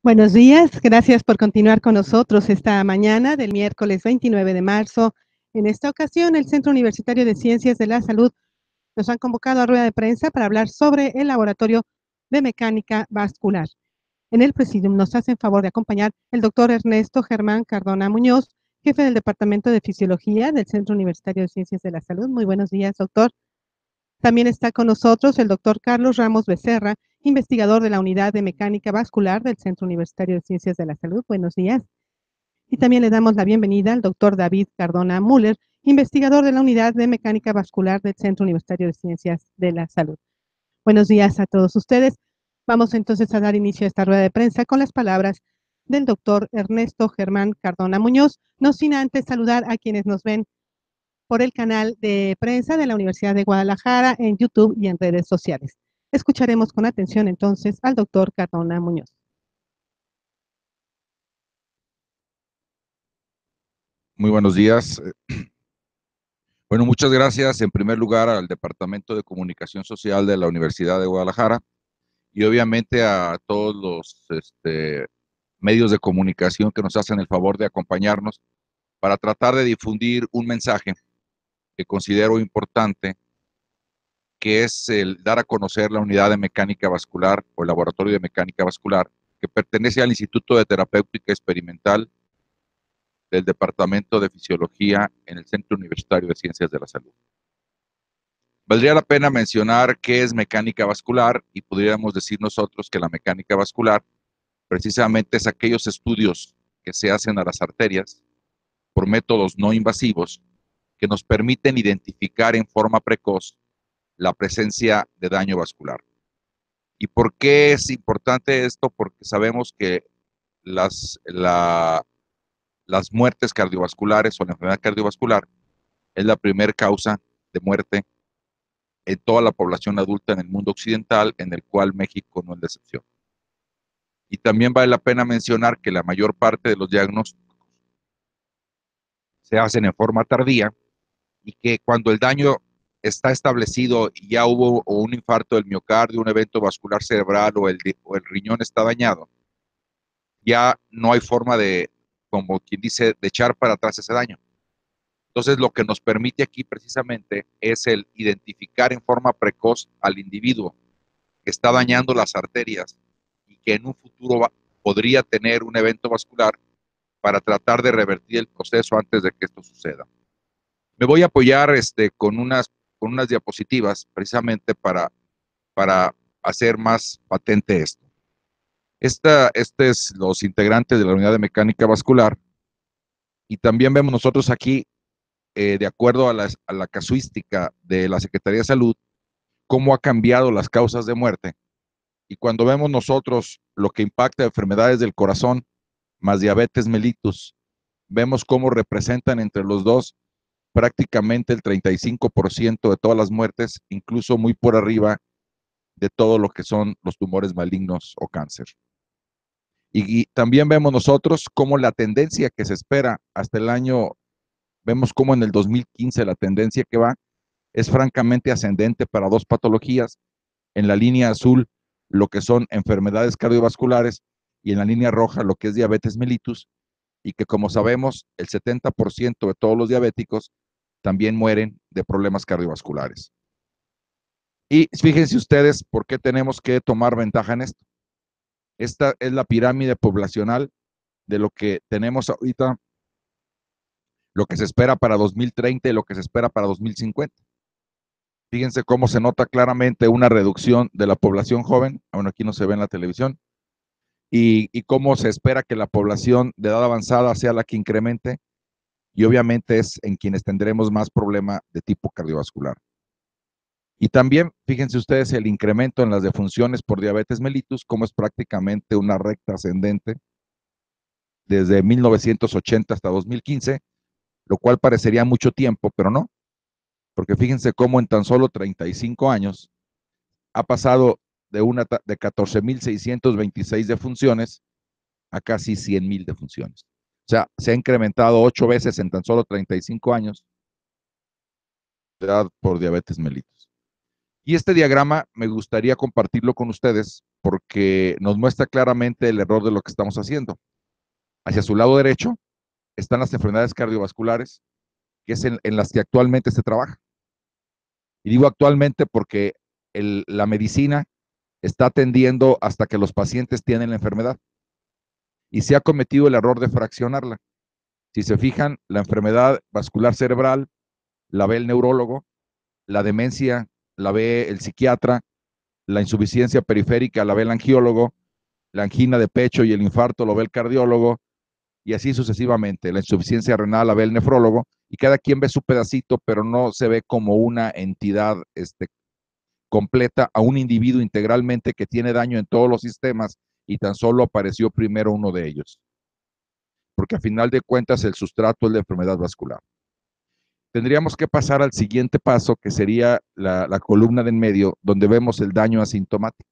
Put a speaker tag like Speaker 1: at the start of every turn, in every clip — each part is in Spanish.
Speaker 1: Buenos días, gracias por continuar con nosotros esta mañana del miércoles 29 de marzo. En esta ocasión, el Centro Universitario de Ciencias de la Salud nos han convocado a rueda de prensa para hablar sobre el Laboratorio de Mecánica Vascular. En el presidium nos hacen favor de acompañar el doctor Ernesto Germán Cardona Muñoz, jefe del Departamento de Fisiología del Centro Universitario de Ciencias de la Salud. Muy buenos días, doctor. También está con nosotros el doctor Carlos Ramos Becerra, investigador de la Unidad de Mecánica Vascular del Centro Universitario de Ciencias de la Salud. Buenos días. Y también le damos la bienvenida al doctor David Cardona Müller, investigador de la Unidad de Mecánica Vascular del Centro Universitario de Ciencias de la Salud. Buenos días a todos ustedes. Vamos entonces a dar inicio a esta rueda de prensa con las palabras del doctor Ernesto Germán Cardona Muñoz, no sin antes saludar a quienes nos ven por el canal de prensa de la Universidad de Guadalajara en YouTube y en redes sociales. Escucharemos con atención entonces al doctor Cardona Muñoz.
Speaker 2: Muy buenos días. Bueno, muchas gracias en primer lugar al Departamento de Comunicación Social de la Universidad de Guadalajara y obviamente a todos los medios de comunicación que nos hacen el favor de acompañarnos para tratar de difundir un mensaje que considero importante, que es el dar a conocer la unidad de mecánica vascular o el laboratorio de mecánica vascular que pertenece al Instituto de Terapéutica Experimental del Departamento de Fisiología en el Centro Universitario de Ciencias de la Salud. Valdría la pena mencionar qué es mecánica vascular y podríamos decir nosotros que la mecánica vascular precisamente es aquellos estudios que se hacen a las arterias por métodos no invasivos que nos permiten identificar en forma precoz la presencia de daño vascular. ¿Y por qué es importante esto? Porque sabemos que las muertes cardiovasculares o la enfermedad cardiovascular es la primera causa de muerte en toda la población adulta en el mundo occidental, en el cual México no es la excepción. Y también vale la pena mencionar que la mayor parte de los diagnósticos se hacen en forma tardía y que cuando el daño está establecido y ya hubo un infarto del miocardio, un evento vascular cerebral o el riñón está dañado, ya no hay forma de, como quien dice, de echar para atrás ese daño. Entonces, lo que nos permite aquí precisamente es el identificar en forma precoz al individuo que está dañando las arterias y que en un futuro podría tener un evento vascular para tratar de revertir el proceso antes de que esto suceda. Me voy a apoyar con unas diapositivas precisamente para hacer más patente esto. Este es los integrantes de la unidad de mecánica vascular y también vemos nosotros aquí, de acuerdo a la casuística de la Secretaría de Salud, cómo ha cambiado las causas de muerte. Y cuando vemos nosotros lo que impacta enfermedades del corazón más diabetes mellitus, vemos cómo representan entre los dos prácticamente el 35% de todas las muertes, incluso muy por arriba de todo lo que son los tumores malignos o cáncer. Y también vemos nosotros cómo la tendencia que se espera hasta el año, vemos cómo en el 2015 la tendencia que va es francamente ascendente para dos patologías. En la línea azul, lo que son enfermedades cardiovasculares, y en la línea roja, lo que es diabetes mellitus, y que como sabemos, el 70% de todos los diabéticos también mueren de problemas cardiovasculares. Y fíjense ustedes por qué tenemos que tomar ventaja en esto. Esta es la pirámide poblacional de lo que tenemos ahorita, lo que se espera para 2030 y lo que se espera para 2050. Fíjense cómo se nota claramente una reducción de la población joven, bueno, aquí no se ve en la televisión, y cómo se espera que la población de edad avanzada sea la que incremente, y obviamente es en quienes tendremos más problema de tipo cardiovascular. Y también, fíjense ustedes el incremento en las defunciones por diabetes mellitus, como es prácticamente una recta ascendente desde 1980 hasta 2015, lo cual parecería mucho tiempo, pero no, porque fíjense cómo en tan solo 35 años ha pasado de 14,626 defunciones a casi 100,000 defunciones. O sea, se ha incrementado 8 veces en tan solo 35 años de edad por diabetes mellitus. Y este diagrama me gustaría compartirlo con ustedes porque nos muestra claramente el error de lo que estamos haciendo. Hacia su lado derecho están las enfermedades cardiovasculares, que es en las que actualmente se trabaja. Y digo actualmente porque la medicina está atendiendo hasta que los pacientes tienen la enfermedad. Y se ha cometido el error de fraccionarla. Si se fijan, la enfermedad vascular cerebral la ve el neurólogo, la demencia la ve el psiquiatra, la insuficiencia periférica la ve el angiólogo, la angina de pecho y el infarto lo ve el cardiólogo, y así sucesivamente. La insuficiencia renal la ve el nefrólogo, y cada quien ve su pedacito, pero no se ve como una entidad completa a un individuo integralmente que tiene daño en todos los sistemas y tan solo apareció primero uno de ellos. Porque a final de cuentas el sustrato es la enfermedad vascular. Tendríamos que pasar al siguiente paso, que sería la columna de en medio, donde vemos el daño asintomático.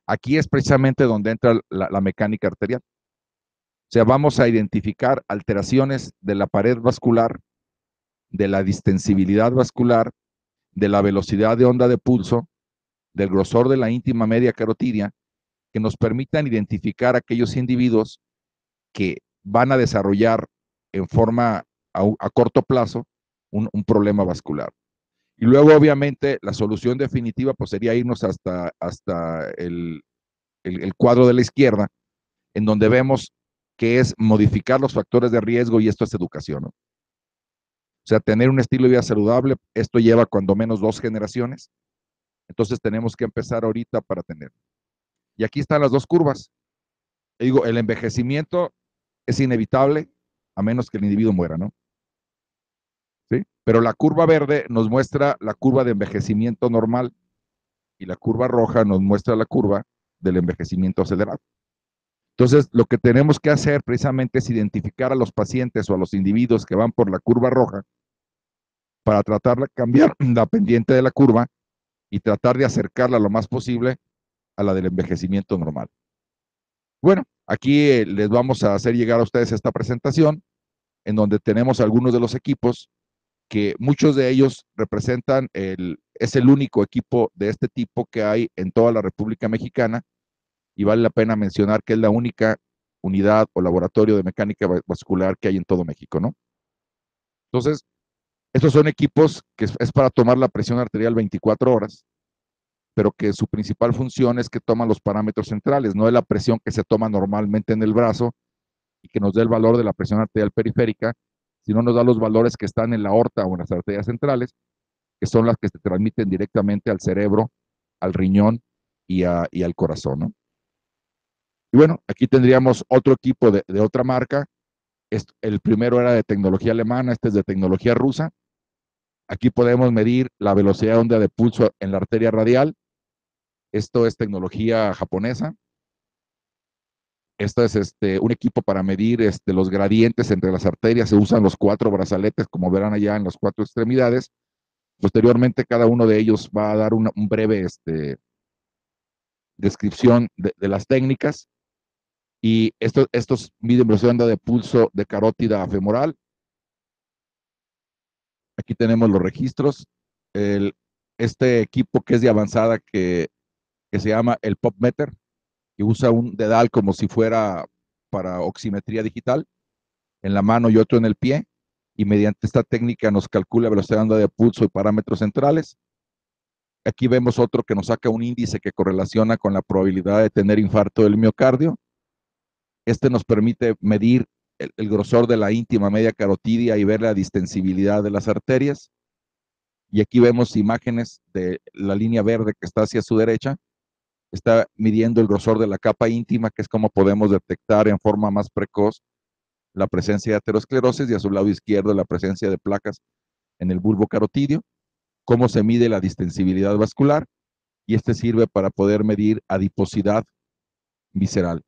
Speaker 2: Aquí es precisamente donde entra la mecánica arterial. O sea, vamos a identificar alteraciones de la pared vascular, de la distensibilidad vascular, de la velocidad de onda de pulso, del grosor de la íntima media carotidia, que nos permitan identificar aquellos individuos que van a desarrollar en forma a corto plazo un problema vascular. Y luego, obviamente, la solución definitiva pues, sería irnos hasta el cuadro de la izquierda, en donde vemos que es modificar los factores de riesgo, y esto es educación, ¿no? O sea, tener un estilo de vida saludable, esto lleva cuando menos 2 generaciones, entonces tenemos que empezar ahorita para tener. Y aquí están las dos curvas. Digo, el envejecimiento es inevitable a menos que el individuo muera, ¿no? ¿Sí? Pero la curva verde nos muestra la curva de envejecimiento normal y la curva roja nos muestra la curva del envejecimiento acelerado. Entonces, lo que tenemos que hacer precisamente es identificar a los pacientes o a los individuos que van por la curva roja para tratar de cambiar la pendiente de la curva y tratar de acercarla lo más posible a la del envejecimiento normal. Bueno, aquí les vamos a hacer llegar a ustedes esta presentación en donde tenemos algunos de los equipos que muchos de ellos representan, es el único equipo de este tipo que hay en toda la República Mexicana, y vale la pena mencionar que es la única unidad o laboratorio de mecánica vascular que hay en todo México, ¿no? Entonces, estos son equipos que es para tomar la presión arterial 24 horas, pero que su principal función es que toman los parámetros centrales, no es la presión que se toma normalmente en el brazo y que nos dé el valor de la presión arterial periférica, sino nos da los valores que están en la aorta o en las arterias centrales, que son las que se transmiten directamente al cerebro, al riñón y al corazón, ¿no? Y bueno, aquí tendríamos otro equipo de otra marca. El primero era de tecnología alemana, este es de tecnología rusa. Aquí podemos medir la velocidad de onda de pulso en la arteria radial. Esto es tecnología japonesa. Esto es un equipo para medir los gradientes entre las arterias. Se usan los 4 brazaletes, como verán allá en las 4 extremidades. Posteriormente, cada uno de ellos va a dar un breve descripción de las técnicas. Y estos miden velocidad de onda de pulso de carótida femoral. Aquí tenemos los registros. Este equipo que es de avanzada que se llama el PopMeter, que usa un dedal como si fuera para oximetría digital en la mano y otro en el pie, y mediante esta técnica nos calcula velocidad de onda de pulso y parámetros centrales. Aquí vemos otro que nos saca un índice que correlaciona con la probabilidad de tener infarto del miocardio. Este nos permite medir el grosor de la íntima media carotidia y ver la distensibilidad de las arterias. Y aquí vemos imágenes de la línea verde que está hacia su derecha. Está midiendo el grosor de la capa íntima, que es como podemos detectar en forma más precoz la presencia de aterosclerosis, y a su lado izquierdo la presencia de placas en el bulbo carotidio. Cómo se mide la distensibilidad vascular, y este sirve para poder medir adiposidad visceral.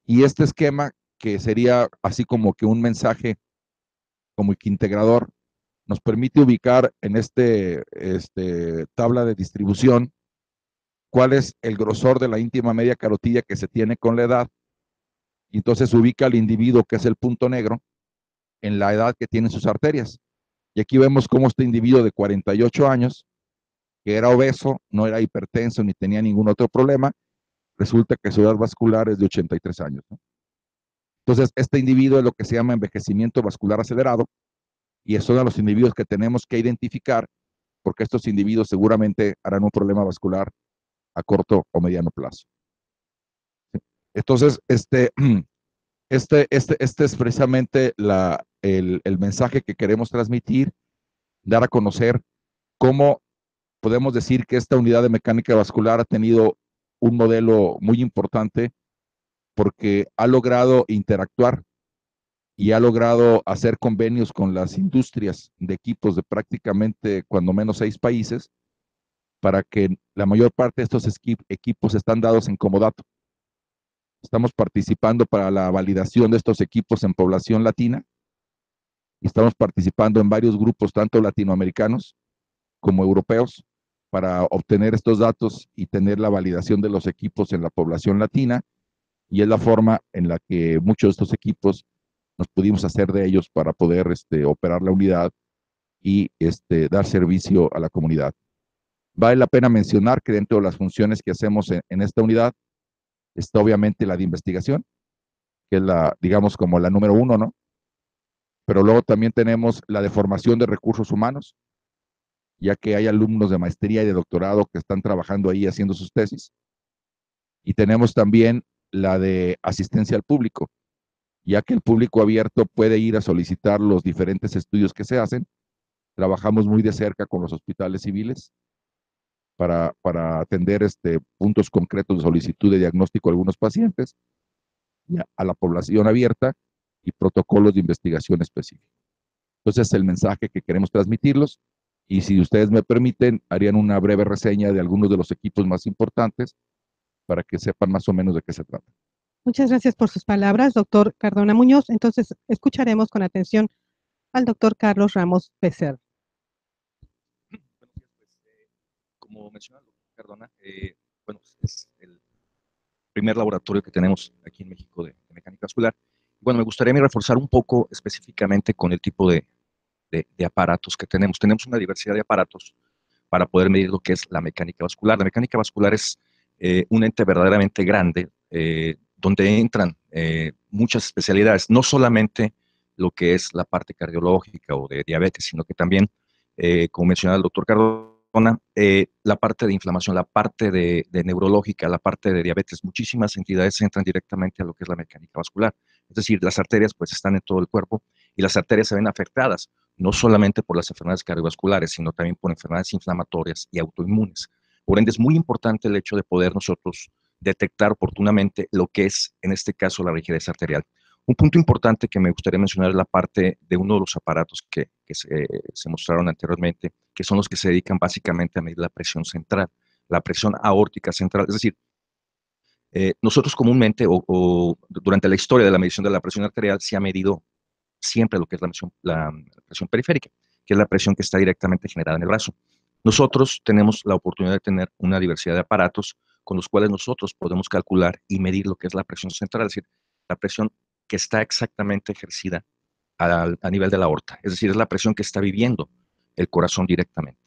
Speaker 2: Y este esquema, que sería así como que un mensaje como que integrador, nos permite ubicar en tabla de distribución cuál es el grosor de la íntima media carotidia que se tiene con la edad, y entonces ubica al individuo, que es el punto negro, en la edad que tienen sus arterias. Y aquí vemos cómo este individuo de 48 años que era obeso, no era hipertenso ni tenía ningún otro problema, resulta que su edad vascular es de 83 años, ¿no? Entonces, este individuo es lo que se llama envejecimiento vascular acelerado y son a los individuos que tenemos que identificar porque estos individuos seguramente harán un problema vascular a corto o mediano plazo. Entonces, este es precisamente el mensaje que queremos transmitir, dar a conocer cómo podemos decir que esta unidad de mecánica vascular ha tenido un modelo muy importante porque ha logrado interactuar y ha logrado hacer convenios con las industrias de equipos de prácticamente cuando menos 6 países para que la mayor parte de estos equipos están dados en comodato. Estamos participando para la validación de estos equipos en población latina y estamos participando en varios grupos, tanto latinoamericanos como europeos, para obtener estos datos y tener la validación de los equipos en la población latina, y es la forma en la que muchos de estos equipos nos pudimos hacer de ellos para poder operar la unidad y dar servicio a la comunidad. Vale la pena mencionar que dentro de las funciones que hacemos en esta unidad está obviamente la de investigación, que es la, digamos, como la número uno, ¿no? Pero luego también tenemos la de formación de recursos humanos, ya que hay alumnos de maestría y de doctorado que están trabajando ahí haciendo sus tesis. Y tenemos también la de asistencia al público, ya que el público abierto puede ir a solicitar los diferentes estudios que se hacen. Trabajamos muy de cerca con los hospitales civiles para atender puntos concretos de solicitud de diagnóstico a algunos pacientes, y a la población abierta y protocolos de investigación específicos. Entonces, el mensaje que queremos transmitirlos, y si ustedes me permiten, harían una breve reseña de algunos de los equipos más importantes para que sepan más o menos de qué se trata.
Speaker 1: Muchas gracias por sus palabras, doctor Cardona Muñoz. Entonces, escucharemos con atención al doctor Carlos Ramos Becerra.
Speaker 3: Buenos días, pues, como menciona el doctor Cardona, bueno, es el primer laboratorio que tenemos aquí en México de mecánica vascular. Bueno, me gustaría reforzar un poco específicamente con el tipo de aparatos que tenemos. Tenemos una diversidad de aparatos para poder medir lo que es la mecánica vascular. La mecánica vascular es un ente verdaderamente grande, donde entran muchas especialidades, no solamente lo que es la parte cardiológica o de diabetes, sino que también, como mencionaba el doctor Cardona, la parte de inflamación, la parte de neurológica, la parte de diabetes, muchísimas entidades entran directamente a lo que es la mecánica vascular. Es decir, las arterias pues están en todo el cuerpo y las arterias se ven afectadas no solamente por las enfermedades cardiovasculares, sino también por enfermedades inflamatorias y autoinmunes. Por ende, es muy importante el hecho de poder nosotros detectar oportunamente lo que es, en este caso, la rigidez arterial. Un punto importante que me gustaría mencionar es la parte de uno de los aparatos que se mostraron anteriormente, que son los que se dedican básicamente a medir la presión central, la presión aórtica central. Es decir, nosotros comúnmente o durante la historia de la medición de la presión arterial se ha medido siempre lo que es la presión periférica, que es la presión que está directamente generada en el brazo. Nosotros tenemos la oportunidad de tener una diversidad de aparatos con los cuales nosotros podemos calcular y medir lo que es la presión central, es decir, la presión que está exactamente ejercida a nivel de la aorta, es decir, es la presión que está viviendo el corazón directamente.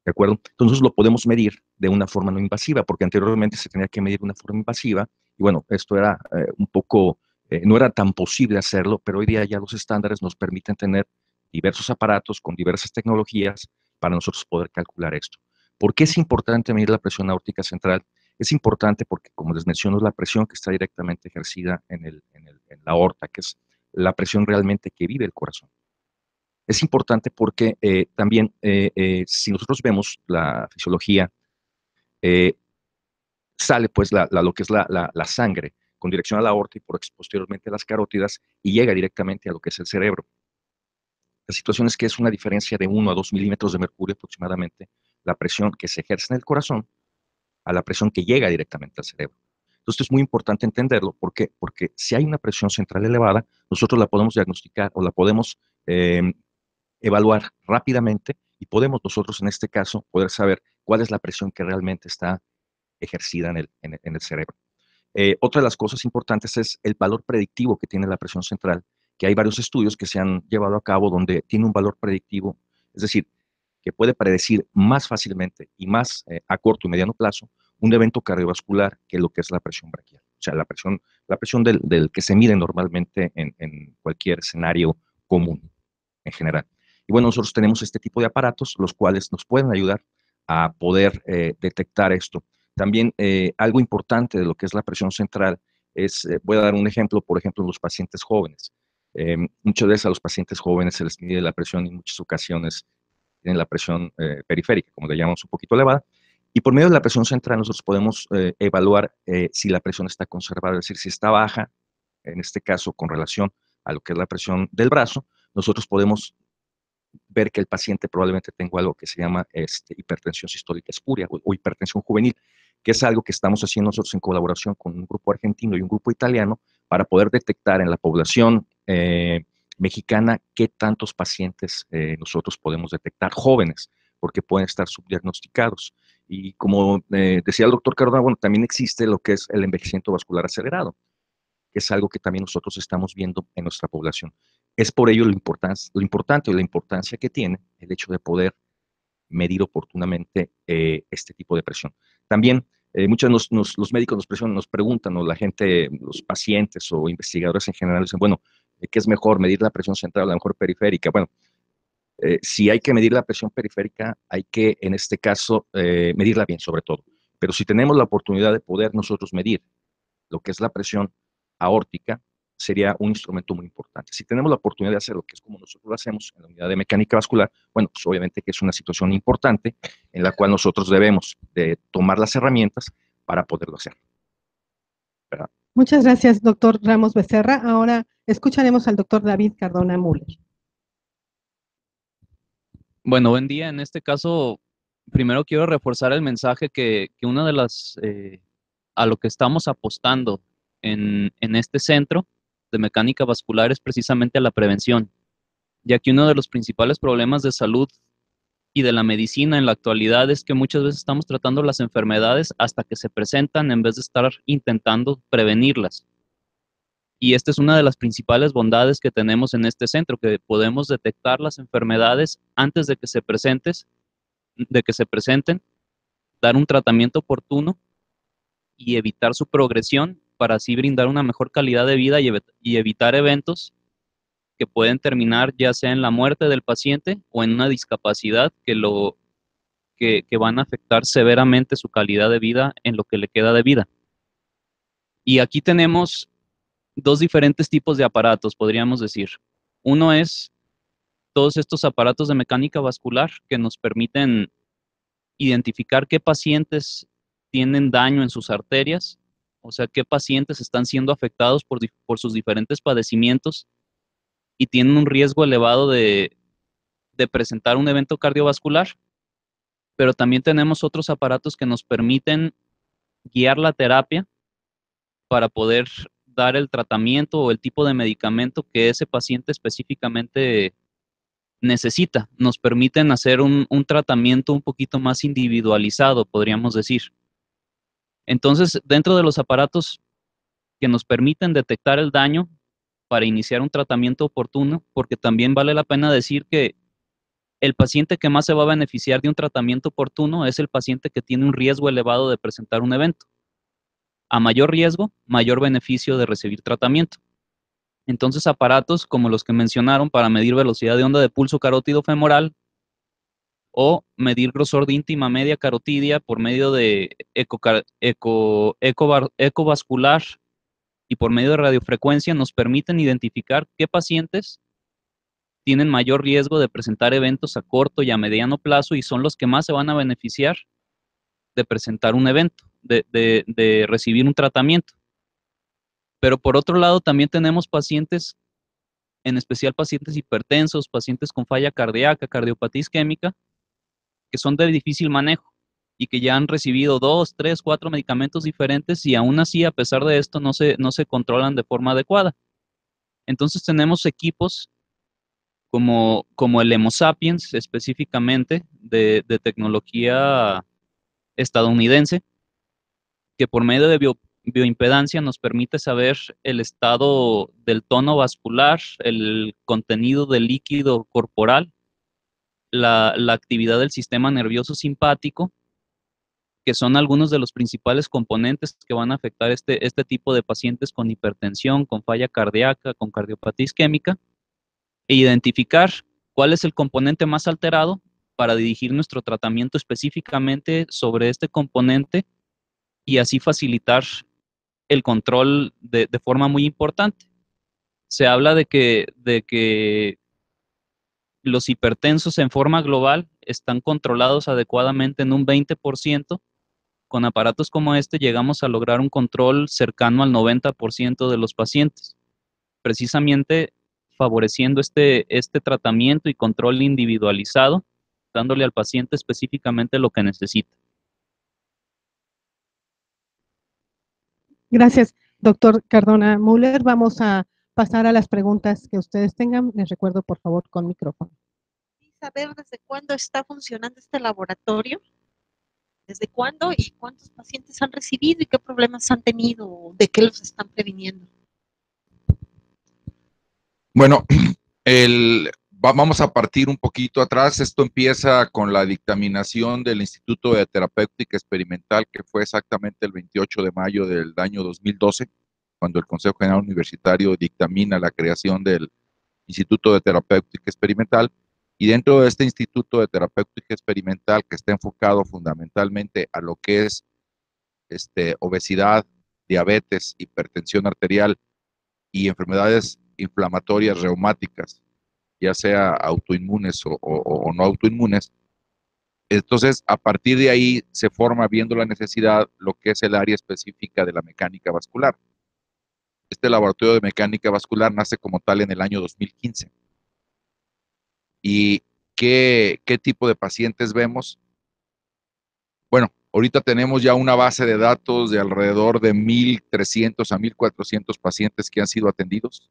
Speaker 3: ¿De acuerdo? Entonces lo podemos medir de una forma no invasiva, porque anteriormente se tenía que medir de una forma invasiva, y bueno, esto era un poco, no era tan posible hacerlo, pero hoy día ya los estándares nos permiten tener diversos aparatos con diversas tecnologías para nosotros poder calcular esto. ¿Por qué es importante medir la presión aórtica central? Es importante porque, como les menciono, es la presión que está directamente ejercida en la aorta, que es la presión realmente que vive el corazón. Es importante porque también, si nosotros vemos la fisiología, eh, sale pues lo que es la sangre con dirección a la aorta y posteriormente a las carótidas y llega directamente a lo que es el cerebro. La situación es que es una diferencia de 1 a 2 milímetros de mercurio aproximadamente la presión que se ejerce en el corazón a la presión que llega directamente al cerebro. Entonces es muy importante entenderlo. ¿Por qué? Porque si hay una presión central elevada, nosotros la podemos diagnosticar o la podemos evaluar rápidamente y podemos nosotros en este caso poder saber cuál es la presión que realmente está ejercida en el cerebro. Otra de las cosas importantes es el valor predictivo que tiene la presión central, que hay varios estudios que se han llevado a cabo donde tiene un valor predictivo, es decir, que puede predecir más fácilmente y más a corto y mediano plazo un evento cardiovascular que lo que es la presión braquial. O sea, la presión del que se mide normalmente en cualquier escenario común en general. Y bueno, nosotros tenemos este tipo de aparatos, los cuales nos pueden ayudar a poder detectar esto. También algo importante de lo que es la presión central es, voy a dar un ejemplo, por ejemplo, en los pacientes jóvenes. Muchas veces a los pacientes jóvenes se les mide la presión y en muchas ocasiones tienen la presión periférica, como le llamamos, un poquito elevada. Y por medio de la presión central nosotros podemos evaluar si la presión está conservada, es decir, si está baja, en este caso con relación a lo que es la presión del brazo, nosotros podemos ver que el paciente probablemente tenga algo que se llama hipertensión sistólica espuria o hipertensión juvenil, que es algo que estamos haciendo nosotros en colaboración con un grupo argentino y un grupo italiano para poder detectar en la población mexicana qué tantos pacientes nosotros podemos detectar jóvenes, porque pueden estar subdiagnosticados. Y como decía el doctor Cardona, bueno, también existe lo que es el envejecimiento vascular acelerado, que es algo que también nosotros estamos viendo en nuestra población. Es por ello lo importante o la importancia que tiene el hecho de poder medir oportunamente este tipo de presión. También muchos los médicos nos preguntan, o la gente, los pacientes o investigadores en general dicen, bueno, ¿qué es mejor, medir la presión central o la mejor periférica? Bueno, si hay que medir la presión periférica, hay que, en este caso, medirla bien sobre todo. Pero si tenemos la oportunidad de poder nosotros medir lo que es la presión aórtica, sería un instrumento muy importante. Si tenemos la oportunidad de hacer lo que es como nosotros lo hacemos en la unidad de mecánica vascular, bueno, pues obviamente que es una situación importante en la cual nosotros debemos de tomar las herramientas para poderlo hacer. ¿Verdad?
Speaker 1: Muchas gracias, doctor Ramos Becerra. Ahora escucharemos al doctor David Cardona Müller.
Speaker 4: Bueno, buen día. En este caso, primero quiero reforzar el mensaje que una de las, a lo que estamos apostando en este centro de mecánica vascular es precisamente a la prevención, ya que uno de los principales problemas de salud y de la medicina en la actualidad es que muchas veces estamos tratando las enfermedades hasta que se presentan en vez de estar intentando prevenirlas. Y esta es una de las principales bondades que tenemos en este centro, que podemos detectar las enfermedades antes de que se presenten, dar un tratamiento oportuno y evitar su progresión para así brindar una mejor calidad de vida y evitar eventos que pueden terminar ya sea en la muerte del paciente o en una discapacidad que van a afectar severamente su calidad de vida en lo que le queda de vida. Y aquí tenemos dos diferentes tipos de aparatos, podríamos decir. Uno es todos estos aparatos de mecánica vascular que nos permiten identificar qué pacientes tienen daño en sus arterias, o sea, qué pacientes están siendo afectados por sus diferentes padecimientos y tienen un riesgo elevado de presentar un evento cardiovascular. Pero también tenemos otros aparatos que nos permiten guiar la terapia para poder dar el tratamiento o el tipo de medicamento que ese paciente específicamente necesita. Nos permiten hacer un tratamiento un poquito más individualizado, podríamos decir. Entonces, dentro de los aparatos que nos permiten detectar el daño para iniciar un tratamiento oportuno, porque también vale la pena decir que el paciente que más se va a beneficiar de un tratamiento oportuno es el paciente que tiene un riesgo elevado de presentar un evento. A mayor riesgo, mayor beneficio de recibir tratamiento. Entonces, aparatos como los que mencionaron para medir velocidad de onda de pulso carótido femoral o medir grosor de íntima media carotidia por medio de ecovascular y por medio de radiofrecuencia nos permiten identificar qué pacientes tienen mayor riesgo de presentar eventos a corto y a mediano plazo y son los que más se van a beneficiar de presentar un evento, de recibir un tratamiento. Pero por otro lado, también tenemos pacientes, en especial pacientes hipertensos, pacientes con falla cardíaca, cardiopatía isquémica, que son de difícil manejo y que ya han recibido 2, 3, 4 medicamentos diferentes y aún así, a pesar de esto, no se controlan de forma adecuada. Entonces tenemos equipos como el Hemosapiens, específicamente de tecnología estadounidense, que por medio de bioimpedancia nos permite saber el estado del tono vascular, el contenido del líquido corporal la actividad del sistema nervioso simpático, que son algunos de los principales componentes que van a afectar este tipo de pacientes con hipertensión, con falla cardíaca, con cardiopatía isquémica, e identificar cuál es el componente más alterado para dirigir nuestro tratamiento específicamente sobre este componente y así facilitar el control de forma muy importante. Se habla de que los hipertensos en forma global están controlados adecuadamente en un 20%. Con aparatos como este llegamos a lograr un control cercano al 90% de los pacientes, precisamente favoreciendo este tratamiento y control individualizado, dándole al paciente específicamente lo que necesita.
Speaker 1: Gracias, doctor Cardona Müller. Vamos a pasar a las preguntas que ustedes tengan. Les recuerdo, por favor, con micrófono.
Speaker 5: ¿Saber desde cuándo está funcionando este laboratorio? ¿Desde cuándo y cuántos pacientes han recibido y qué problemas han tenido o de qué los están previniendo?
Speaker 2: Bueno, vamos a partir un poquito atrás. Esto empieza con la dictaminación del Instituto de Terapéutica Experimental, que fue exactamente el 28 de mayo del año 2012, cuando el Consejo General Universitario dictamina la creación del Instituto de Terapéutica Experimental. Y dentro de este Instituto de Terapéutica Experimental, que está enfocado fundamentalmente a lo que es obesidad, diabetes, hipertensión arterial y enfermedades inflamatorias reumáticas, ya sea autoinmunes o no autoinmunes. Entonces, a partir de ahí se forma, viendo la necesidad, lo que es el área específica de la mecánica vascular. Este laboratorio de mecánica vascular nace como tal en el año 2015. ¿Y qué tipo de pacientes vemos? Bueno, ahorita tenemos ya una base de datos de alrededor de 1,300 a 1,400 pacientes que han sido atendidos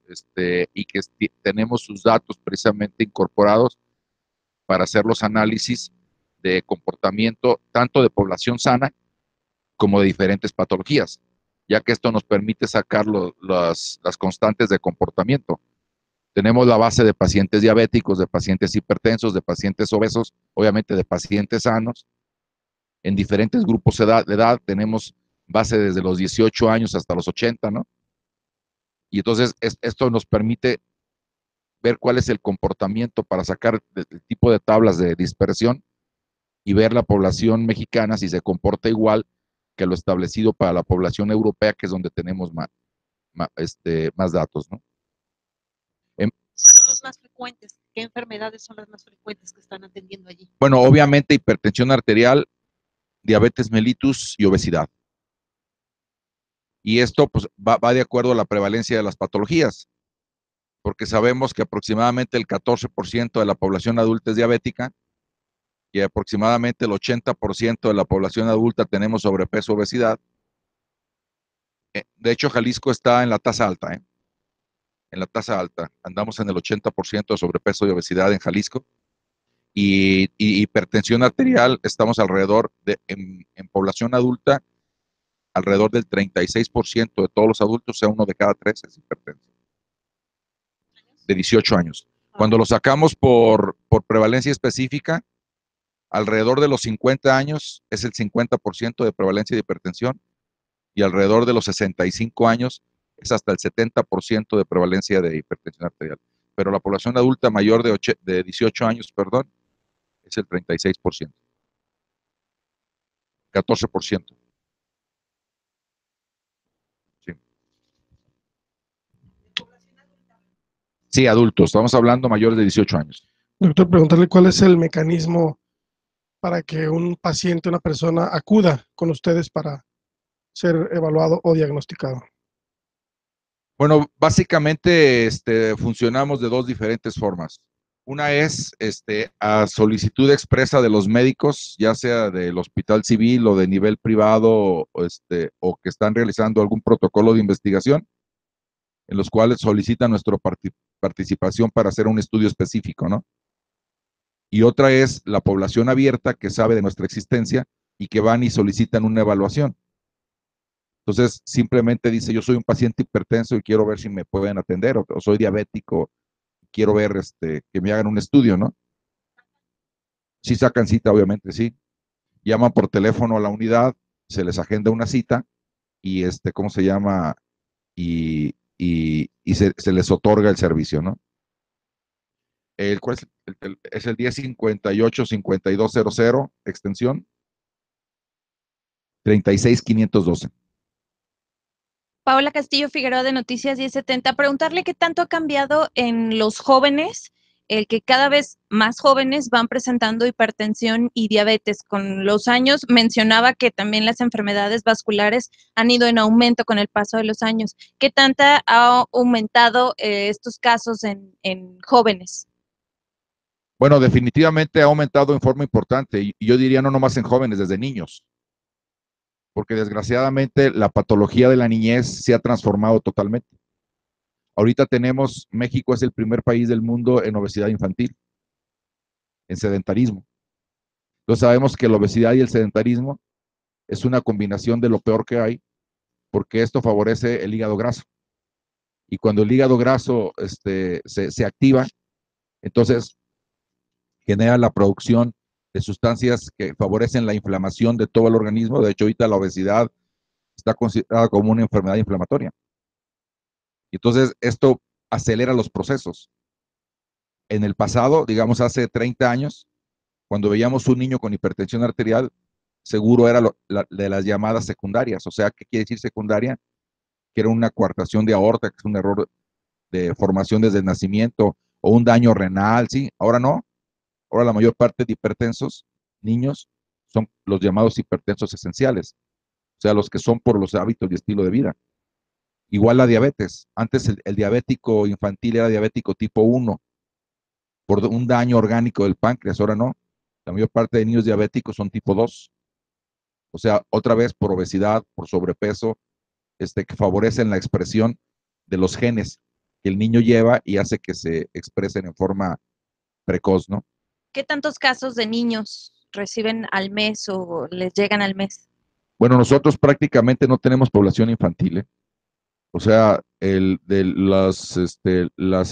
Speaker 2: y que tenemos sus datos precisamente incorporados para hacer los análisis de comportamiento tanto de población sana como de diferentes patologías, ya que esto nos permite sacar las constantes de comportamiento. Tenemos la base de pacientes diabéticos, de pacientes hipertensos, de pacientes obesos, obviamente de pacientes sanos. En diferentes grupos de edad tenemos base desde los 18 años hasta los 80, ¿no? Y entonces esto nos permite ver cuál es el comportamiento para sacar el tipo de tablas de dispersión y ver la población mexicana si se comporta igual que lo establecido para la población europea, que es donde tenemos más datos, ¿no?
Speaker 5: ¿Son los más frecuentes? ¿Qué enfermedades son las más frecuentes que están atendiendo allí?
Speaker 2: Bueno, obviamente hipertensión arterial, diabetes mellitus y obesidad. Y esto pues, va de acuerdo a la prevalencia de las patologías, porque sabemos que aproximadamente el 14% de la población adulta es diabética y aproximadamente el 80% de la población adulta tenemos sobrepeso, obesidad. De hecho, Jalisco está en la tasa alta, ¿eh? En la tasa alta. Andamos en el 80% de sobrepeso y obesidad en Jalisco. Y hipertensión arterial, estamos alrededor en población adulta, alrededor del 36% de todos los adultos, o sea, 1 de cada 3 es hipertenso. De 18 años. Cuando lo sacamos por prevalencia específica, alrededor de los 50 años es el 50% de prevalencia de hipertensión y alrededor de los 65 años es hasta el 70% de prevalencia de hipertensión arterial. Pero la población adulta mayor de 18 años, perdón, es el 36%. 14%. Sí. Sí, adultos. Estamos hablando mayores de 18 años.
Speaker 6: Doctor, preguntarle cuál es el mecanismo para que un paciente, una persona, acuda con ustedes para ser evaluado o diagnosticado.
Speaker 2: Bueno, básicamente funcionamos de dos diferentes formas. Una es a solicitud expresa de los médicos, ya sea del hospital civil o de nivel privado, o que están realizando algún protocolo de investigación, en los cuales solicitan nuestra participación para hacer un estudio específico, ¿no? Y otra es la población abierta que sabe de nuestra existencia y que van y solicitan una evaluación. Entonces, simplemente dice, yo soy un paciente hipertenso y quiero ver si me pueden atender, o soy diabético, quiero ver que me hagan un estudio, ¿no? Sí sacan cita, obviamente, sí. Llaman por teléfono a la unidad, se les agenda una cita y ¿cómo se llama? Y se les otorga el servicio, ¿no? ¿Cuál es es el 1058-5200, extensión 36512.
Speaker 7: Paola Castillo Figueroa de Noticias 1070. Preguntarle qué tanto ha cambiado en los jóvenes, el que cada vez más jóvenes van presentando hipertensión y diabetes con los años. Mencionaba que también las enfermedades vasculares han ido en aumento con el paso de los años. ¿Qué tanta ha aumentado estos casos en jóvenes?
Speaker 2: Bueno, definitivamente ha aumentado en forma importante y yo diría no nomás en jóvenes, desde niños, porque desgraciadamente la patología de la niñez se ha transformado totalmente. Ahorita México es el primer país del mundo en obesidad infantil, en sedentarismo. Entonces sabemos que la obesidad y el sedentarismo es una combinación de lo peor que hay, porque esto favorece el hígado graso. Y cuando el hígado graso se activa, entonces genera la producción de sustancias que favorecen la inflamación de todo el organismo. De hecho, ahorita la obesidad está considerada como una enfermedad inflamatoria. Y entonces esto acelera los procesos. En el pasado, digamos hace 30 años, cuando veíamos un niño con hipertensión arterial, seguro era de las llamadas secundarias. O sea, ¿qué quiere decir secundaria? Que era una coartación de aorta, que es un error de formación desde el nacimiento, o un daño renal, ¿sí? Ahora no. Ahora la mayor parte de hipertensos, niños, son los llamados hipertensos esenciales. O sea, los que son por los hábitos y estilo de vida. Igual la diabetes. Antes el diabético infantil era diabético tipo 1 por un daño orgánico del páncreas. Ahora no. La mayor parte de niños diabéticos son tipo 2. O sea, otra vez por obesidad, por sobrepeso, que favorecen la expresión de los genes que el niño lleva y hace que se expresen en forma precoz, ¿no?
Speaker 7: ¿Qué tantos casos de niños reciben al mes o les llegan al mes?
Speaker 2: Bueno, nosotros prácticamente no tenemos población infantil, ¿eh? O sea, las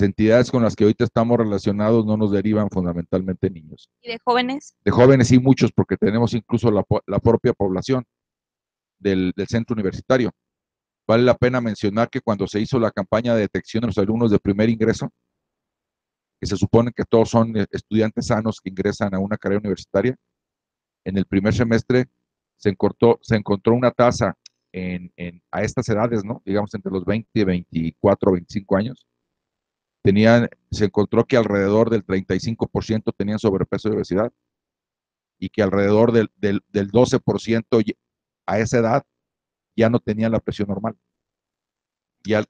Speaker 2: entidades con las que ahorita estamos relacionados no nos derivan fundamentalmente niños.
Speaker 7: ¿Y de jóvenes?
Speaker 2: De jóvenes sí muchos, porque tenemos incluso la propia población del centro universitario. Vale la pena mencionar que cuando se hizo la campaña de detección de los alumnos de primer ingreso, que se supone que todos son estudiantes sanos que ingresan a una carrera universitaria, en el primer semestre se encontró una tasa a estas edades, ¿no? Digamos entre los 20, 24, 25 años, se encontró que alrededor del 35% tenían sobrepeso y obesidad y que alrededor del 12% a esa edad ya no tenían la presión normal. Ya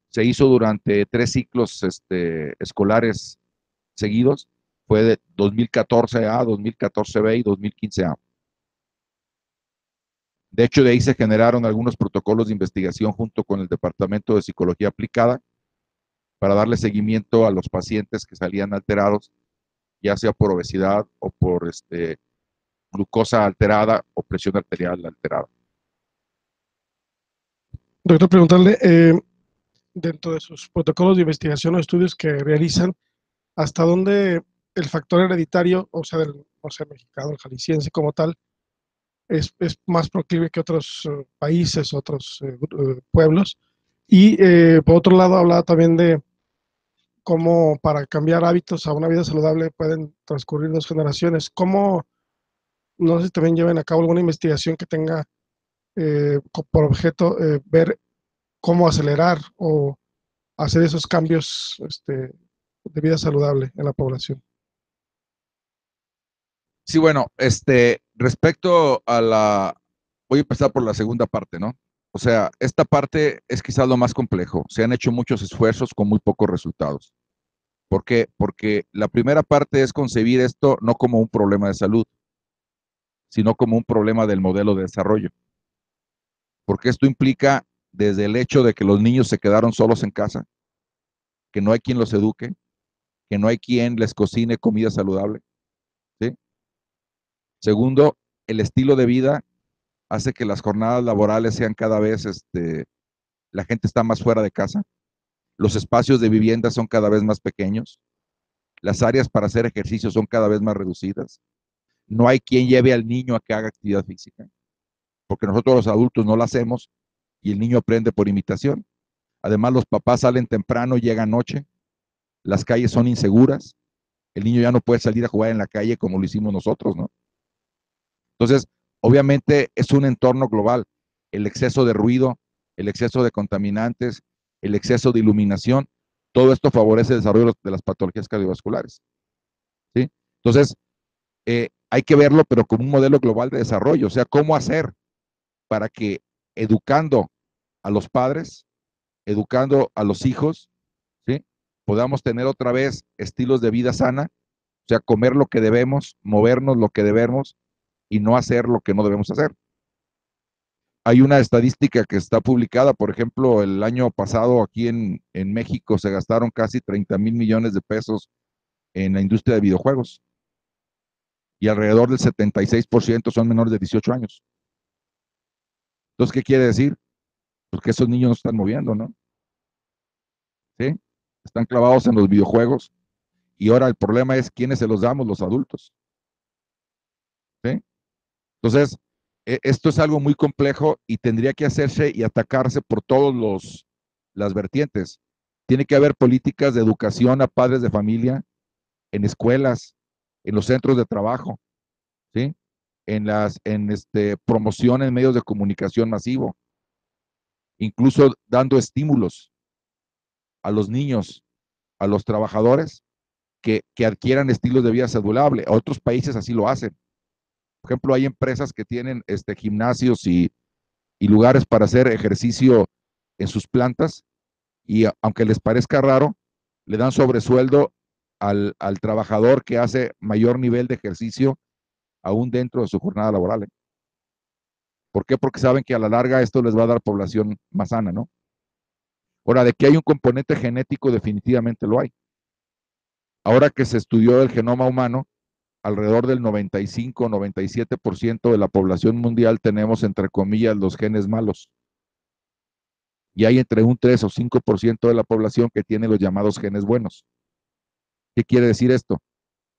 Speaker 2: se hizo durante 3 ciclos escolares seguidos, fue de 2014A, 2014B y 2015A. De hecho, de ahí se generaron algunos protocolos de investigación junto con el Departamento de Psicología Aplicada para darle seguimiento a los pacientes que salían alterados, ya sea por obesidad o por glucosa alterada o presión arterial alterada.
Speaker 6: Doctor, preguntarle, dentro de sus protocolos de investigación o estudios que realizan, ¿hasta dónde el factor hereditario, o sea, no sé, mexicano, el jalisciense como tal, es más proclive que otros países, otros pueblos? Y por otro lado, hablaba también de cómo para cambiar hábitos a una vida saludable pueden transcurrir 2 generaciones. ¿Cómo, no sé si también lleven a cabo alguna investigación que tenga por objeto ver cómo acelerar o hacer esos cambios de vida saludable en la población?
Speaker 2: Sí, bueno, respecto voy a empezar por la segunda parte, ¿no? O sea, esta parte es quizás lo más complejo. Se han hecho muchos esfuerzos con muy pocos resultados. ¿Por qué? Porque la primera parte es concebir esto no como un problema de salud, sino como un problema del modelo de desarrollo. Porque esto implica desde el hecho de que los niños se quedaron solos en casa, que no hay quien los eduque, que no hay quien les cocine comida saludable, ¿sí? Segundo, el estilo de vida hace que las jornadas laborales sean cada vez, la gente está más fuera de casa, los espacios de vivienda son cada vez más pequeños, las áreas para hacer ejercicio son cada vez más reducidas, no hay quien lleve al niño a que haga actividad física, porque nosotros los adultos no la hacemos y el niño aprende por imitación. Además, los papás salen temprano, llegan noche, las calles son inseguras, el niño ya no puede salir a jugar en la calle como lo hicimos nosotros, ¿no? Entonces, obviamente es un entorno global, el exceso de ruido, el exceso de contaminantes, el exceso de iluminación, todo esto favorece el desarrollo de las patologías cardiovasculares, ¿sí? Entonces, hay que verlo, pero como un modelo global de desarrollo, o sea, cómo hacer para que educando a los padres, educando a los hijos, ¿sí?, podamos tener otra vez estilos de vida sana, o sea, comer lo que debemos, movernos lo que debemos y no hacer lo que no debemos hacer. Hay una estadística que está publicada, por ejemplo, el año pasado aquí en México se gastaron casi 30,000 millones de pesos en la industria de videojuegos y alrededor del 76% son menores de 18 años. Entonces, ¿qué quiere decir? Pues que esos niños no están moviendo, ¿no? ¿Sí? Están clavados en los videojuegos y ahora el problema es quiénes se los damos, los adultos. ¿Sí? Entonces, esto es algo muy complejo y tendría que hacerse y atacarse por todas las vertientes. Tiene que haber políticas de educación a padres de familia, en escuelas, en los centros de trabajo, ¿sí?, en promoción en medios de comunicación masivo, incluso dando estímulos a los niños, a los trabajadores que adquieran estilos de vida saludable. Otros países así lo hacen. Por ejemplo, hay empresas que tienen gimnasios y lugares para hacer ejercicio en sus plantas y aunque les parezca raro, le dan sobresueldo al trabajador que hace mayor nivel de ejercicio aún dentro de su jornada laboral, ¿eh? ¿Por qué? Porque saben que a la larga esto les va a dar población más sana, ¿no? Ahora, de que hay un componente genético, definitivamente lo hay. Ahora que se estudió el genoma humano, alrededor del 95-97% de la población mundial tenemos, entre comillas, los genes malos. Y hay entre un 3 o 5% de la población que tiene los llamados genes buenos. ¿Qué quiere decir esto?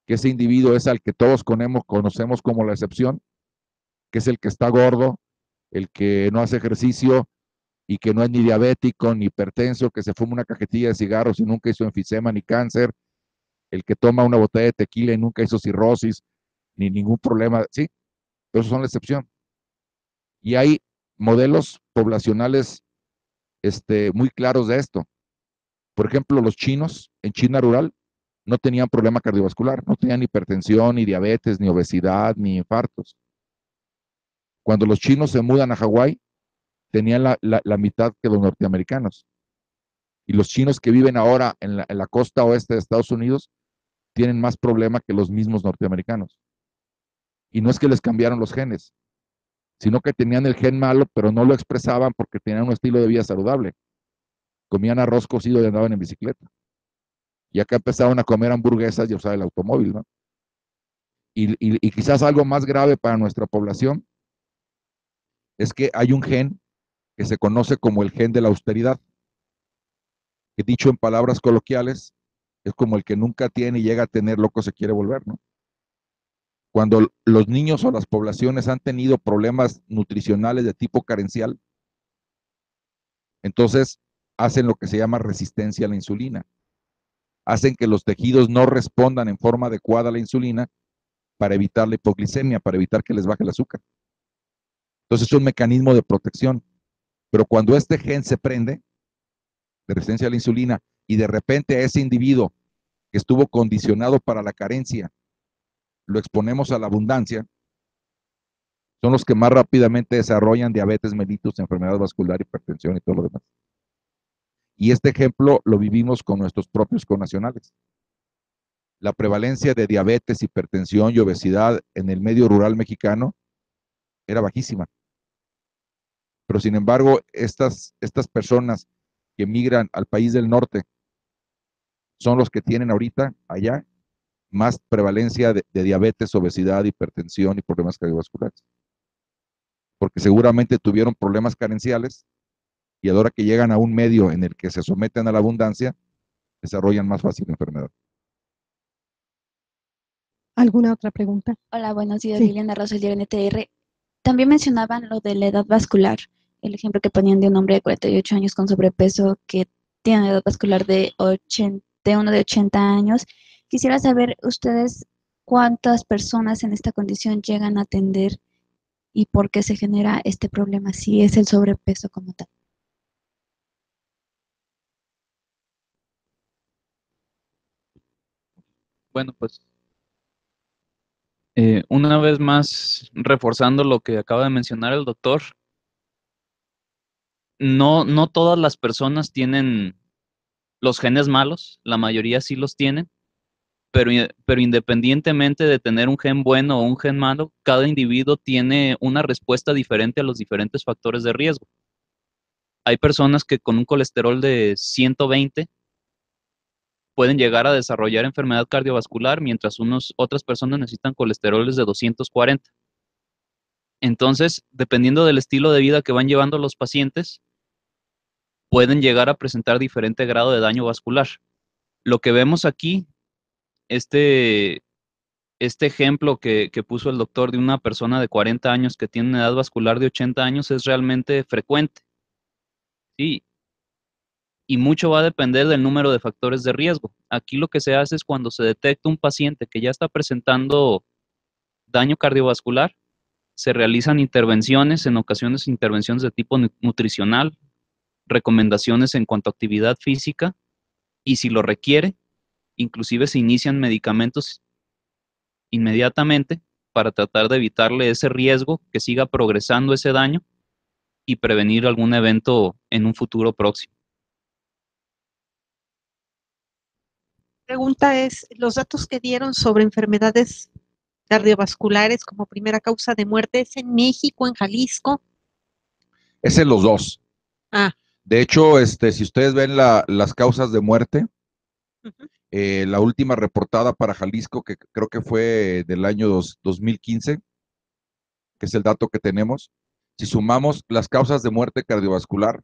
Speaker 2: Que ese individuo es al que todos conocemos como la excepción, que es el que está gordo, el que no hace ejercicio y que no es ni diabético ni hipertenso, que se fuma una cajetilla de cigarros y nunca hizo enfisema ni cáncer, el que toma una botella de tequila y nunca hizo cirrosis ni ningún problema, ¿sí? Pero esos son la excepción. Y hay modelos poblacionales muy claros de esto. Por ejemplo, los chinos en China rural no tenían problema cardiovascular, no tenían hipertensión, ni diabetes, ni obesidad, ni infartos. Cuando los chinos se mudan a Hawái, tenían la mitad que los norteamericanos. Y los chinos que viven ahora en la costa oeste de Estados Unidos tienen más problema que los mismos norteamericanos. Y no es que les cambiaron los genes, sino que tenían el gen malo, pero no lo expresaban porque tenían un estilo de vida saludable. Comían arroz cocido y andaban en bicicleta. Y acá empezaron a comer hamburguesas y a usar el automóvil, ¿no? Y quizás algo más grave para nuestra población es que hay un gen que se conoce como el gen de la austeridad, que dicho en palabras coloquiales, es como el que nunca tiene y llega a tener, loco se quiere volver, ¿no? Cuando los niños o las poblaciones han tenido problemas nutricionales de tipo carencial, entonces hacen lo que se llama resistencia a la insulina. Hacen que los tejidos no respondan en forma adecuada a la insulina para evitar la hipoglicemia, para evitar que les baje el azúcar. Entonces es un mecanismo de protección. Pero cuando este gen se prende, de resistencia a la insulina, y de repente a ese individuo que estuvo condicionado para la carencia, lo exponemos a la abundancia, son los que más rápidamente desarrollan diabetes mellitus, enfermedad vascular, hipertensión y todo lo demás. Y este ejemplo lo vivimos con nuestros propios connacionales. La prevalencia de diabetes, hipertensión y obesidad en el medio rural mexicano era bajísima. Pero sin embargo, estas personas que migran al país del norte son los que tienen ahorita allá más prevalencia de diabetes, obesidad, hipertensión y problemas cardiovasculares. Porque seguramente tuvieron problemas carenciales y ahora que llegan a un medio en el que se someten a la abundancia, desarrollan más fácil la enfermedad.
Speaker 1: ¿Alguna otra pregunta?
Speaker 8: Hola, buenos días,
Speaker 1: Sí.
Speaker 8: Liliana Rosa, el diario NTR. También mencionaban lo de la edad vascular, el ejemplo que ponían de un hombre de 48 años con sobrepeso que tiene una edad vascular de 80 años. Quisiera saber ustedes cuántas personas en esta condición llegan a atender y por qué se genera este problema, si es el sobrepeso como tal.
Speaker 4: Bueno, pues una vez más, reforzando lo que acaba de mencionar el doctor, no todas las personas tienen los genes malos, la mayoría sí los tienen, pero independientemente de tener un gen bueno o un gen malo, cada individuo tiene una respuesta diferente a los diferentes factores de riesgo. Hay personas que con un colesterol de 120 pueden llegar a desarrollar enfermedad cardiovascular, mientras otras personas necesitan colesteroles de 240. Entonces, dependiendo del estilo de vida que van llevando los pacientes, pueden llegar a presentar diferente grado de daño vascular. Lo que vemos aquí, este ejemplo que puso el doctor de una persona de 40 años que tiene una edad vascular de 80 años es realmente frecuente. Sí, y mucho va a depender del número de factores de riesgo. Aquí lo que se hace es cuando se detecta un paciente que ya está presentando daño cardiovascular, se realizan intervenciones, en ocasiones intervenciones de tipo nutricional, recomendaciones en cuanto a actividad física, y si lo requiere, inclusive se inician medicamentos inmediatamente para tratar de evitarle ese riesgo, que siga progresando ese daño y prevenir algún evento en un futuro próximo.
Speaker 5: Pregunta es, los datos que dieron sobre enfermedades cardiovasculares como primera causa de muerte, ¿es en México, en Jalisco?
Speaker 2: Es en los dos.
Speaker 5: Ah.
Speaker 2: De hecho, si ustedes ven las causas de muerte, la última reportada para Jalisco, que creo que fue del año 2015, que es el dato que tenemos, si sumamos las causas de muerte cardiovascular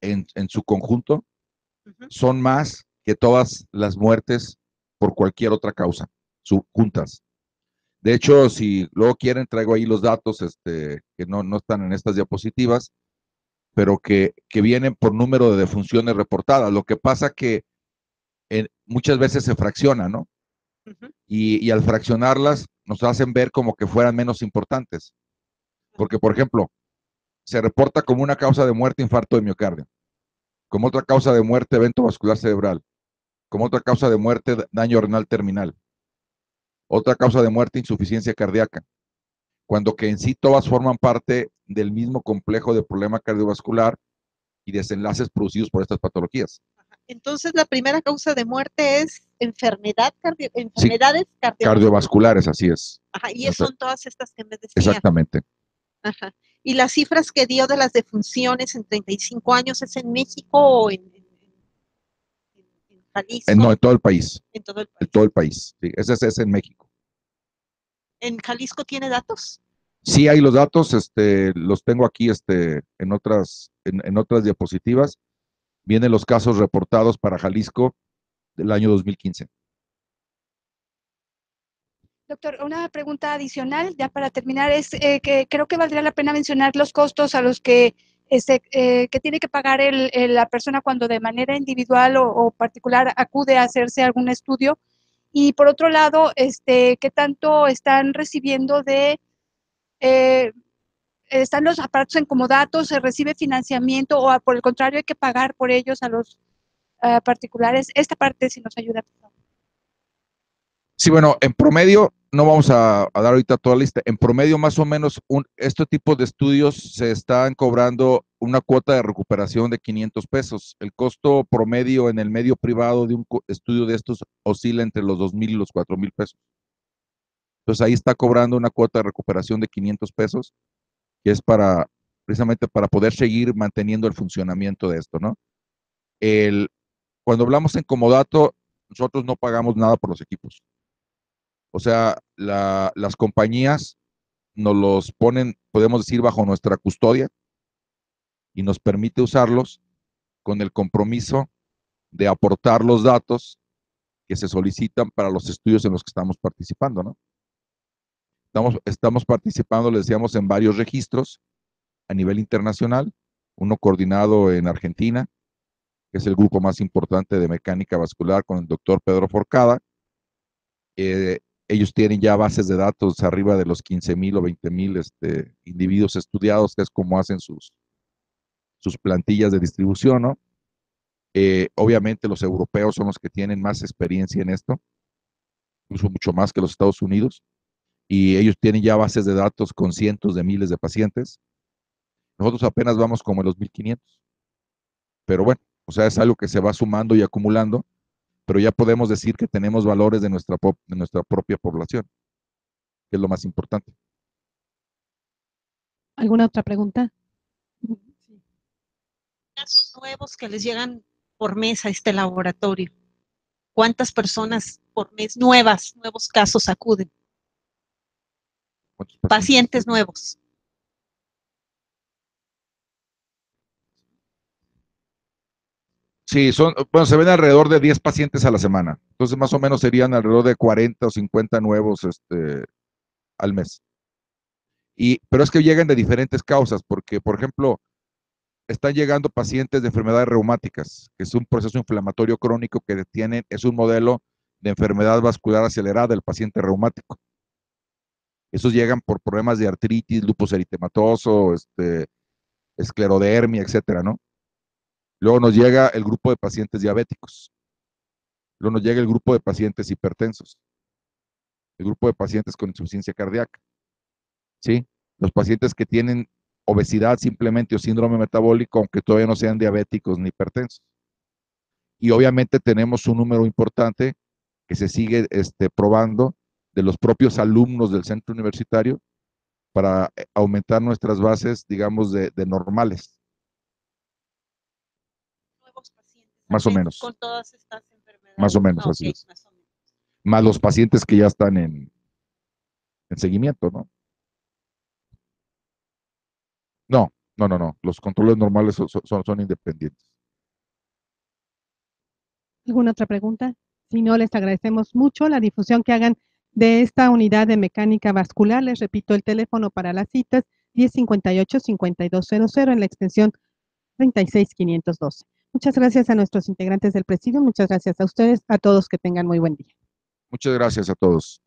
Speaker 2: en su conjunto, son más que todas las muertes por cualquier otra causa, juntas. De hecho, si luego quieren, traigo ahí los datos que no están en estas diapositivas, pero que vienen por número de defunciones reportadas. Lo que pasa que muchas veces se fracciona, ¿no? Y al fraccionarlas nos hacen ver como que fueran menos importantes. Porque, por ejemplo, se reporta como una causa de muerte infarto de miocardio, como otra causa de muerte evento vascular cerebral, como otra causa de muerte daño renal terminal, otra causa de muerte insuficiencia cardíaca, cuando que en sí todas forman parte del mismo complejo de problema cardiovascular y desenlaces producidos por estas patologías.
Speaker 5: Entonces, la primera causa de muerte es enfermedades
Speaker 2: cardiovasculares, así es.
Speaker 5: Ajá, y son todas estas que me decía.
Speaker 2: Exactamente.
Speaker 5: Ajá. ¿Y las cifras que dio de las defunciones en 35 años es en México o en Jalisco?
Speaker 2: No, en todo el país.
Speaker 5: En todo el país.
Speaker 2: En todo el país, sí. Ese es en México.
Speaker 5: ¿En Jalisco tiene datos?
Speaker 2: Sí, hay los datos, los tengo aquí en otras diapositivas. Vienen los casos reportados para Jalisco del año 2015.
Speaker 9: Doctor, una pregunta adicional, ya para terminar, es que creo que valdría la pena mencionar los costos a los que tiene que pagar la persona cuando de manera individual o particular acude a hacerse algún estudio. Y por otro lado, ¿qué tanto están recibiendo están los aparatos en comodatos, se recibe financiamiento o por el contrario hay que pagar por ellos a los particulares? Esta parte si nos ayuda, por favor.
Speaker 2: Sí, bueno, en promedio, no vamos a dar ahorita toda la lista, en promedio más o menos este tipo de estudios se están cobrando una cuota de recuperación de 500 pesos. El costo promedio en el medio privado de un estudio de estos oscila entre los 2,000 y los 4,000 pesos. Entonces ahí está cobrando una cuota de recuperación de 500 pesos, que es precisamente para poder seguir manteniendo el funcionamiento de esto, ¿no? Cuando hablamos en comodato, nosotros no pagamos nada por los equipos. O sea, las compañías nos los ponen, podemos decir, bajo nuestra custodia y nos permite usarlos con el compromiso de aportar los datos que se solicitan para los estudios en los que estamos participando, ¿no? Estamos participando, les decíamos, en varios registros a nivel internacional, uno coordinado en Argentina, que es el grupo más importante de mecánica vascular con el doctor Pedro Forcada. Ellos tienen ya bases de datos arriba de los 15,000 o 20,000 individuos estudiados, que es como hacen sus plantillas de distribución, ¿no? Obviamente los europeos son los que tienen más experiencia en esto, incluso mucho más que los Estados Unidos, y ellos tienen ya bases de datos con cientos de miles de pacientes. Nosotros apenas vamos como en los 1,500, pero bueno, o sea, es algo que se va sumando y acumulando, pero ya podemos decir que tenemos valores de nuestra propia población, que es lo más importante.
Speaker 1: ¿Alguna otra pregunta?
Speaker 5: Casos nuevos que les llegan por mes a este laboratorio. ¿Cuántas personas por mes nuevos casos acuden? Pacientes nuevos.
Speaker 2: Sí, bueno, se ven alrededor de 10 pacientes a la semana. Entonces, más o menos serían alrededor de 40 o 50 nuevos al mes. Pero es que llegan de diferentes causas, porque, por ejemplo, están llegando pacientes de enfermedades reumáticas, que es un proceso inflamatorio crónico que es un modelo de enfermedad vascular acelerada del paciente reumático. Esos llegan por problemas de artritis, lupus eritematoso, esclerodermia, etcétera, ¿no? Luego nos llega el grupo de pacientes diabéticos. Luego nos llega el grupo de pacientes hipertensos. El grupo de pacientes con insuficiencia cardíaca. ¿Sí? Los pacientes que tienen obesidad simplemente o síndrome metabólico, aunque todavía no sean diabéticos ni hipertensos. Y obviamente tenemos un número importante que se sigue probando de los propios alumnos del centro universitario para aumentar nuestras bases, digamos, de normales.
Speaker 5: Nuevos pacientes.
Speaker 2: Más o menos.
Speaker 5: Con todas estas enfermedades.
Speaker 2: Más o menos, así es. Más o menos. Más los pacientes que ya están en seguimiento, ¿no? No. Los controles normales son independientes.
Speaker 1: ¿Alguna otra pregunta? Si no, les agradecemos mucho la difusión que hagan de esta unidad de mecánica vascular. Les repito el teléfono para las citas, 1058-5200 en la extensión 36512. Muchas gracias a nuestros integrantes del presidio, muchas gracias a ustedes, a todos, que tengan muy buen día.
Speaker 2: Muchas gracias a todos.